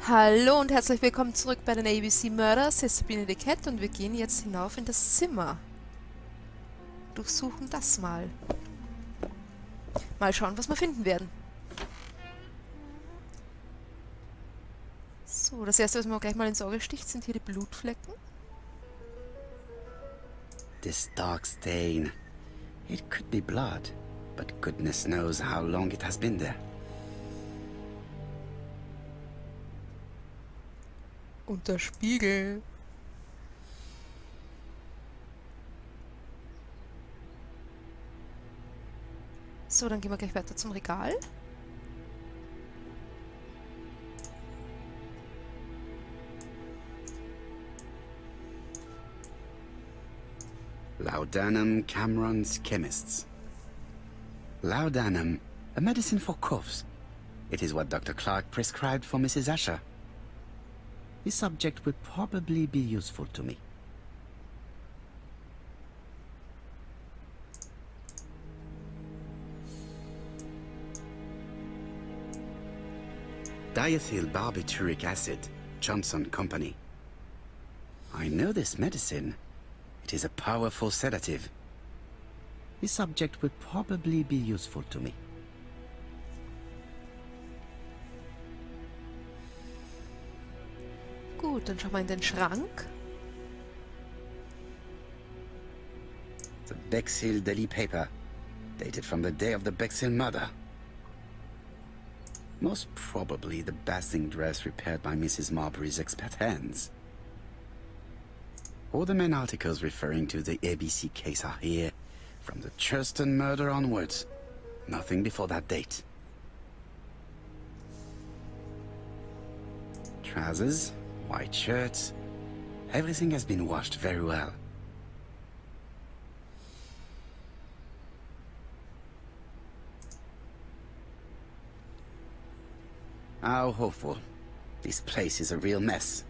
Hallo und herzlich willkommen zurück bei den ABC Mörders. Hier ist Sabine die Cat und wir gehen jetzt hinauf in das Zimmer. Durchsuchen das mal. Mal schauen, was wir finden werden. So, das erste, was mir gleich mal ins Auge sticht, sind hier die Blutflecken. This dark stain. It could be blood, but goodness knows how long it has been there. Und der Spiegel. So, dann gehen wir gleich weiter zum Regal. Laudanum Cameron's Chemists. Laudanum, a medicine for coughs. It is what Dr. Clark prescribed for Mrs. Asher. This subject will probably be useful to me. Diethyl barbituric acid, Johnson Company. I know this medicine. It is a powerful sedative. This subject will probably be useful to me. Gut, dann schauen wir in den Schrank. The Bexhill Daily paper, dated from the day of the Bexhill murder. Most probably the basting dress repaired by Mrs. Marbury's expert hands. All the main articles referring to the ABC case are here, from the Churston murder onwards. Nothing before that date. Trousers, white shirts. Everything has been washed very well. How hopeful. This place is a real mess.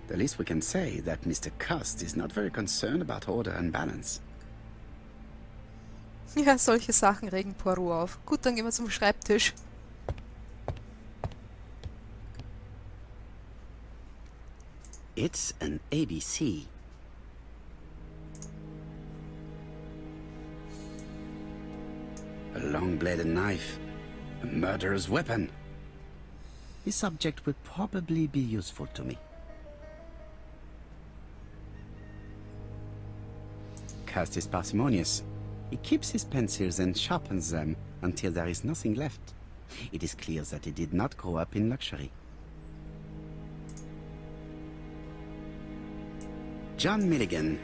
The least we can say that Mr. Cust is not very concerned about order and balance. Ja, solche Sachen regen Poirot auf. Gut, dann gehen wir zum Schreibtisch. It's an ABC. A long-bladed knife. A murderer's weapon. This subject will probably be useful to me. Cust is parsimonious. He keeps his pencils and sharpens them until there is nothing left. It is clear that he did not grow up in luxury. John Milligan,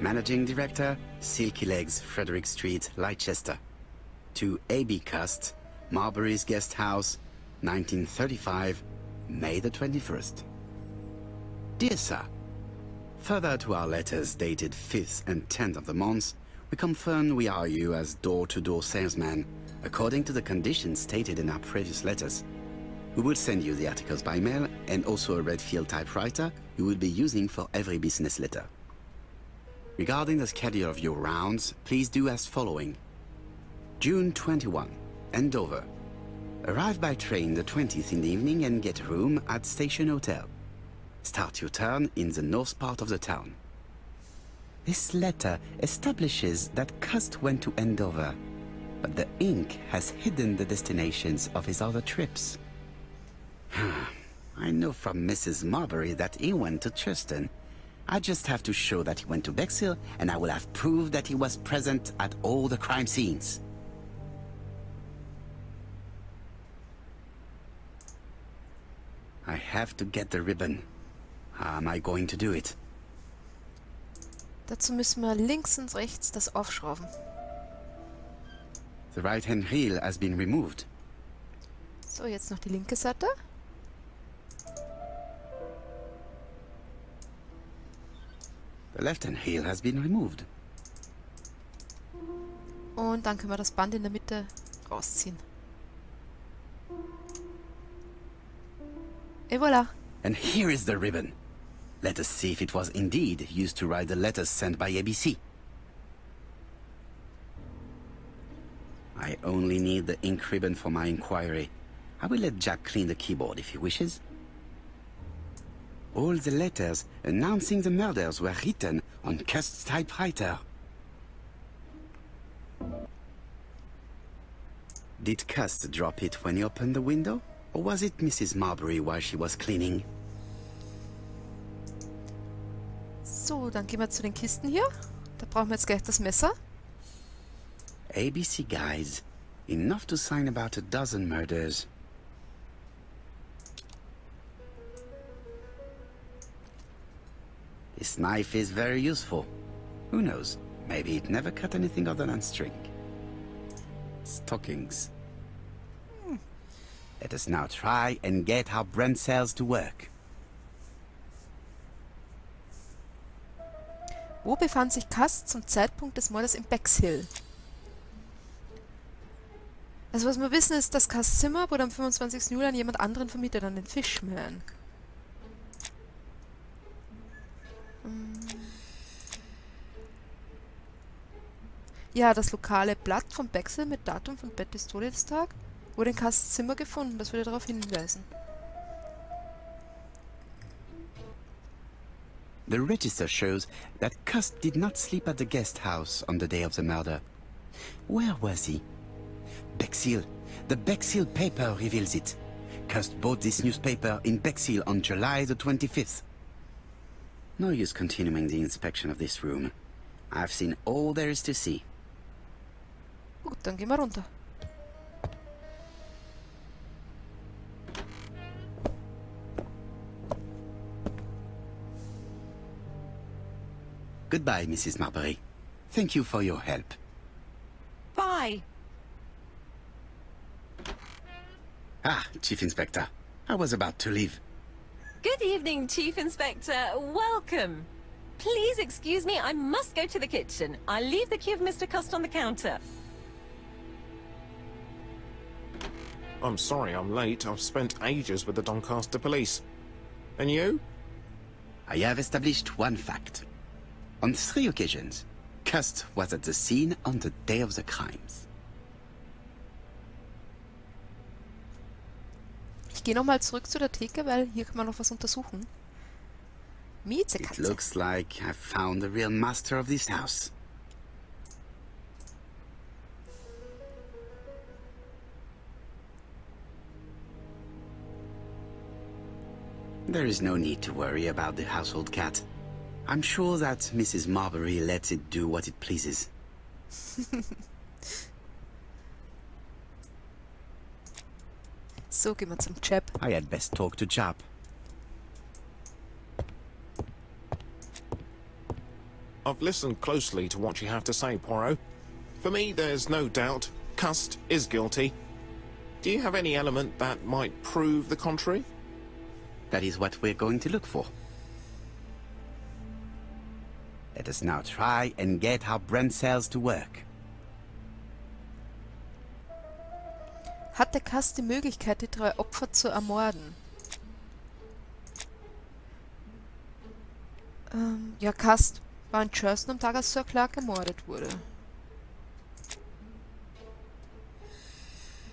Managing Director, Silky Legs, Frederick Street, Leicester. To A.B. Cust, Marbury's Guest House, 1935, May the 21st. Dear Sir, further to our letters dated 5th and 10th of the month, we confirm we are you as door-to-door salesman, according to the conditions stated in our previous letters. We will send you the articles by mail and also a Redfield typewriter you will be using for every business letter. Regarding the schedule of your rounds, please do as following. June 21, Andover. Arrive by train the 20th in the evening and get a room at Station Hotel. Start your turn in the north part of the town. This letter establishes that Cust went to Andover, but the ink has hidden the destinations of his other trips. I know from Mrs. Marbury that he went to Churston. I just have to show that he went to Bexhill, and I will have proved that he was present at all the crime scenes. I have to get the ribbon. How am I going to do it? Dazu müssen wir links und rechts das aufschrauben. The right-hand heel has been removed. So, jetzt noch die linke Seite. The left-hand heel has been removed. Und dann können wir das Band in der Mitte rausziehen. Et voilà. And here is the ribbon. Let us see if it was indeed used to write the letters sent by ABC. I only need the ink ribbon for my inquiry. I will let Jack clean the keyboard if he wishes. All the letters announcing the murders were written on Cust's typewriter. Did Cust drop it when he opened the window? Or was it Mrs. Marbury while she was cleaning? So, dann gehen wir zu den Kisten hier. Da brauchen wir jetzt gleich das Messer. ABC guys. Enough to sign about a dozen murders. This knife is very useful. Who knows? Maybe it never cut anything other than string. Stockings. Let us now try and get our brain cells to work. Wo befand sich Cust zum Zeitpunkt des Mordes in Bexhill? Also was wir wissen ist, dass Custs Zimmer wurde am 25. Juli an jemand anderen vermietet, an den Fishman. Ja, das lokale Blatt von Bexhill mit Datum von Bettys Todestag wurde in Custs Zimmer gefunden. Das würde darauf hinweisen. The register shows that Cust did not sleep at the guest house on the day of the murder. Where was he? Bexhill. The Bexhill paper reveals it. Cust bought this newspaper in Bexhill on July the 25th. No use continuing the inspection of this room. I've seen all there is to see. Gut, dann gehen wir runter. Goodbye, Mrs. Marbury. Thank you for your help. Bye. Ah, Chief Inspector. I was about to leave. Good evening, Chief Inspector. Welcome. Please excuse me, I must go to the kitchen. I'll leave the key of Mr. Cust on the counter. I'm sorry I'm late. I've spent ages with the Doncaster police. And you? I have established one fact. On 3 occasions, Cust was at the scene on the day of the crimes. Ich gehe nochmal zurück zu der Theke, weil hier kann man noch was untersuchen. It Miezekatze. looks like I've found the real master of this house. There is no need to worry about the household cat. I'm sure that Mrs. Marbury lets it do what it pleases. So, gehen wir zum Chap. I had best talk to Chap. I've listened closely to what you have to say, Poirot. For me, there's no doubt Cust is guilty. Do you have any element that might prove the contrary? That is what we're going to look for. Let us now try and get our brain cells to work. Hatte Cust die Möglichkeit, die 3 Opfer zu ermorden? Ja, Cust war in Churston am Tag, als Sir Clark ermordet wurde.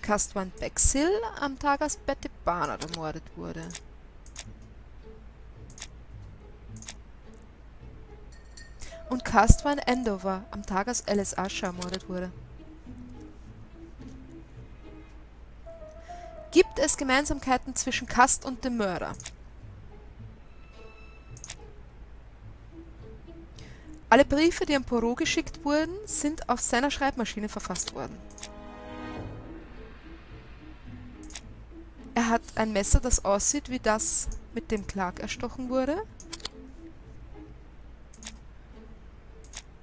Cust war in Bexhill am Tag, als Betty Barnard ermordet wurde. Und Cust war in Andover am Tag, als Alice Usher ermordet wurde. Gibt es Gemeinsamkeiten zwischen Cust und dem Mörder? Alle Briefe, die an Poirot geschickt wurden, sind auf seiner Schreibmaschine verfasst worden. Er hat ein Messer, das aussieht wie das, mit dem Clark erstochen wurde.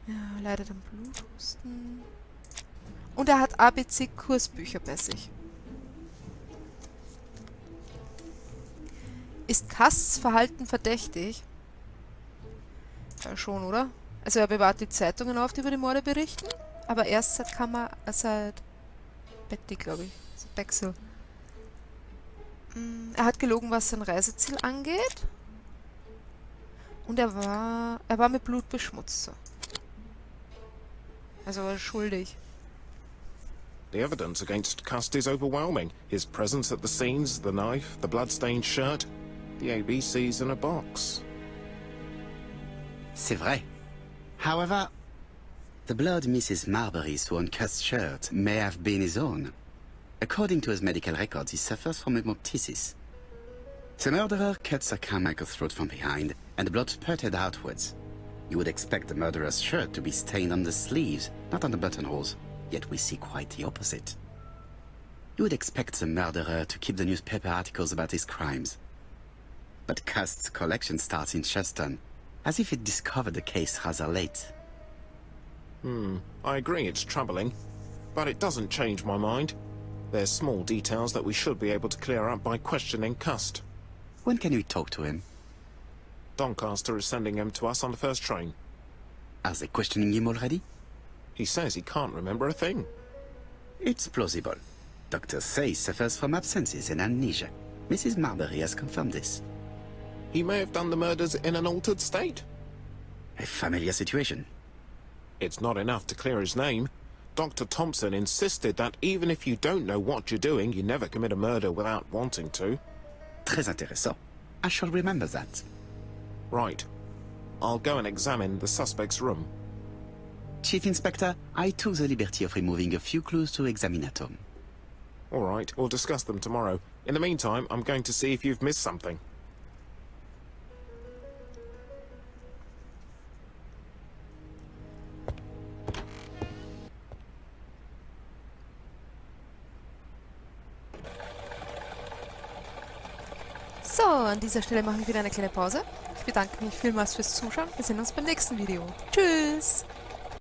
Ja, leidet am Bluthusten. Und er hat ABC-Kursbücher bei sich. Ist Custs Verhalten verdächtig? Ja, schon, oder? Also er bewahrt die Zeitungen auf, die über die Morde berichten, aber erst seit Betty, glaube ich. Also Bexhill. Er hat gelogen, was sein Reiseziel angeht. Und er war mit Blut beschmutzt. So. Also war er schuldig. The evidence against Cust is overwhelming. His presence at the scenes, the knife, the blood-stained shirt, the ABCs in a box. C'est vrai. However, the blood Mrs. Marbury's saw on Cust's shirt may have been his own. According to his medical records, he suffers from hemoptysis. The murderer cut Sir Carmichael's throat from behind, and the blood spurted outwards. You would expect the murderer's shirt to be stained on the sleeves, not on the buttonholes, yet we see quite the opposite. You would expect the murderer to keep the newspaper articles about his crimes. But Cust's collection starts in Cheston, as if it discovered the case rather late. I agree it's troubling, but it doesn't change my mind. There's small details that we should be able to clear up by questioning Cust. When can we talk to him? Doncaster is sending him to us on the first train. Are they questioning him already? He says he can't remember a thing. It's plausible. Doctors say he suffers from absences and amnesia. Mrs. Marbury has confirmed this. He may have done the murders in an altered state. A familiar situation. It's not enough to clear his name. Dr. Thompson insisted that even if you don't know what you're doing, you never commit a murder without wanting to. Très intéressant. I shall remember that. Right. I'll go and examine the suspect's room. Chief Inspector, I took the liberty of removing a few clues to examinatum. All right, we'll discuss them tomorrow. In the meantime, I'm going to see if you've missed something. So, an dieser Stelle mache ich wieder eine kleine Pause. Ich bedanke mich vielmals fürs Zuschauen. Wir sehen uns beim nächsten Video. Tschüss!